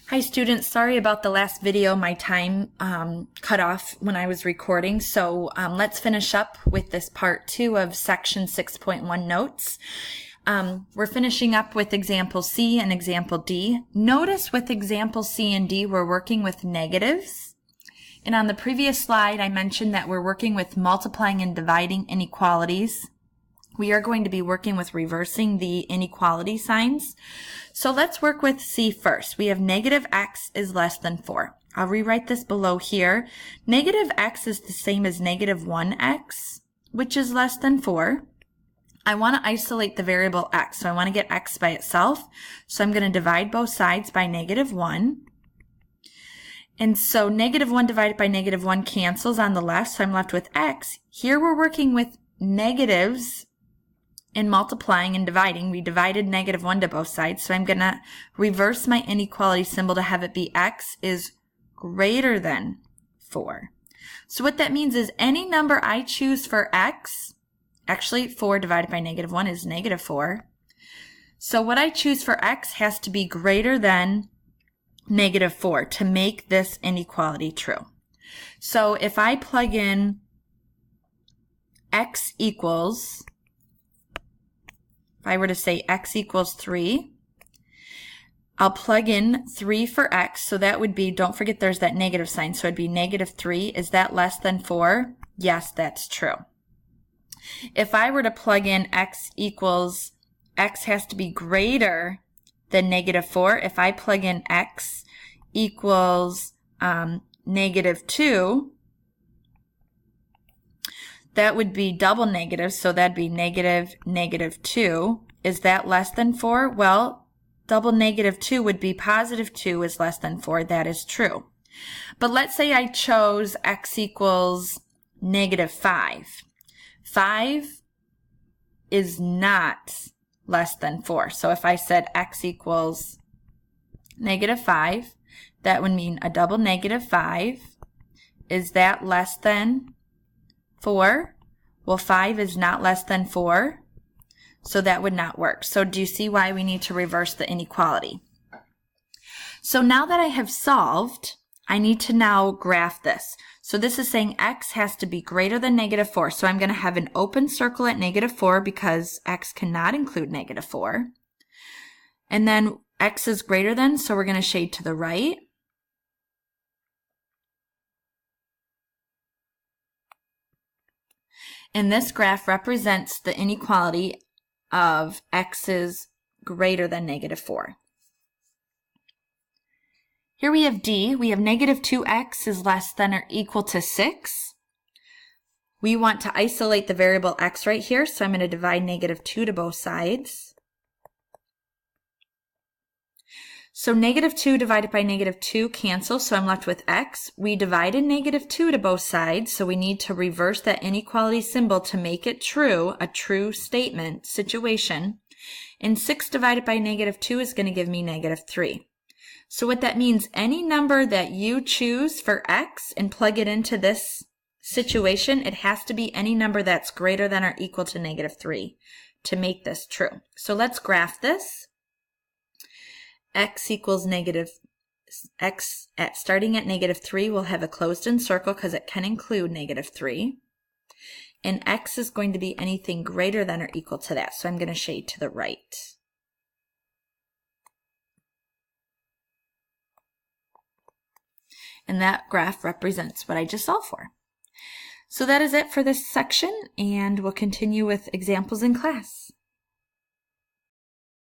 Hi students, sorry about the last video. My time cut off when I was recording, so let's finish up with this part 2 of section 6.1 notes. We're finishing up with example C and example D. Notice with example C and D we're working with negatives, and on the previous slide I mentioned that we're working with multiplying and dividing inequalities. We are going to be working with reversing the inequality signs. So let's work with C first. We have negative x is less than 4. I'll rewrite this below here. Negative x is the same as negative 1x, which is less than 4. I want to isolate the variable x, so I want to get x by itself. So I'm going to divide both sides by negative 1. And so negative 1 divided by negative 1 cancels on the left, so I'm left with x. Here we're working with negatives. In multiplying and dividing, we divided negative 1 to both sides, so I'm going to reverse my inequality symbol to have it be x is greater than 4. So what that means is any number I choose for x, actually 4 divided by negative 1 is negative 4. So what I choose for x has to be greater than negative 4 to make this inequality true. So if I plug in x equals, if I were to say x equals 3, I'll plug in 3 for x, so that would be, don't forget there's that negative sign, so it'd be negative 3. Is that less than 4? Yes, that's true. If I were to plug in x equals, x has to be greater than negative 4. If I plug in x equals negative 2, that would be double negative, so that'd be negative, negative 2. Is that less than 4? Well, double negative 2 would be positive 2 is less than 4. That is true. But let's say I chose x equals negative 5. 5 is not less than 4. So if I said x equals negative 5, that would mean a double negative 5. Is that less than 4? Well, 5 is not less than 4, so that would not work. So do you see why we need to reverse the inequality? So now that I have solved, I need to now graph this. So this is saying x has to be greater than negative 4. So I'm going to have an open circle at negative 4 because x cannot include negative 4. And then x is greater than, so we're going to shade to the right. And this graph represents the inequality of x is greater than negative 4. Here we have D. We have negative 2x is less than or equal to 6. We want to isolate the variable x right here, so I'm going to divide negative 2 to both sides. So negative 2 divided by negative 2 cancels, so I'm left with x. We divided negative 2 to both sides, so we need to reverse that inequality symbol to make it true, a true statement, situation. And 6 divided by negative 2 is going to give me negative 3. So what that means, any number that you choose for x and plug it into this situation, it has to be any number that's greater than or equal to negative 3 to make this true. So let's graph this. X equals negative, x at starting at negative 3 will have a closed-in circle because it can include negative 3. And x is going to be anything greater than or equal to that, so I'm going to shade to the right. And that graph represents what I just solved for. So that is it for this section, and we'll continue with examples in class.